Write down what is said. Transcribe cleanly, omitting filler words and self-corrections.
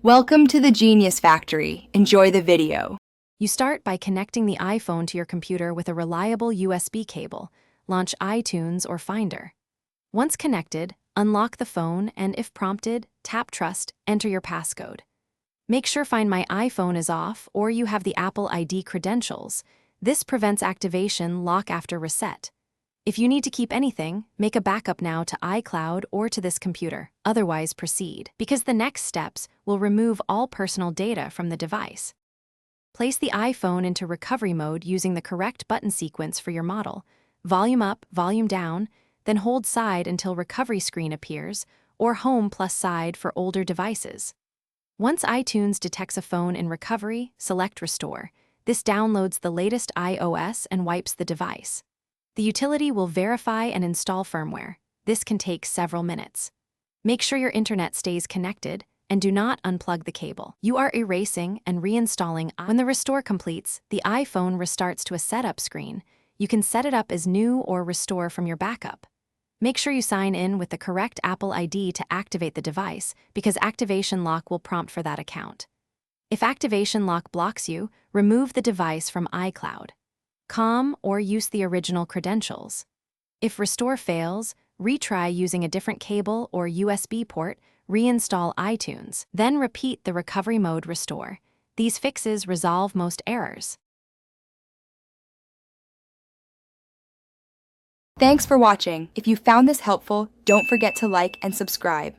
Welcome to the Genius Factory. Enjoy the video. You start by connecting the iPhone to your computer with a reliable USB cable. Launch iTunes or Finder. Once connected, unlock the phone and, if prompted, tap Trust, enter your passcode. Make sure Find My iPhone is off or you have the Apple ID credentials. This prevents activation lock after reset. If you need to keep anything, make a backup now to iCloud or to this computer. Otherwise, proceed, because the next steps will remove all personal data from the device. Place the iPhone into recovery mode using the correct button sequence for your model. Volume up, volume down, then hold side until recovery screen appears, or home plus side for older devices. Once iTunes detects a phone in recovery, select Restore. This downloads the latest iOS and wipes the device. The utility will verify and install firmware. This can take several minutes. Make sure your internet stays connected and do not unplug the cable. You are erasing and reinstalling. When the restore completes, the iPhone restarts to a setup screen. You can set it up as new or restore from your backup. Make sure you sign in with the correct Apple ID to activate the device, because activation lock will prompt for that account. If activation lock blocks you, remove the device from iCloud. COM or use the original credentials. If restore fails, retry using a different cable or USB port, reinstall iTunes, then repeat the recovery mode restore. These fixes resolve most errors. Thanks for watching. If you found this helpful, don't forget to like and subscribe.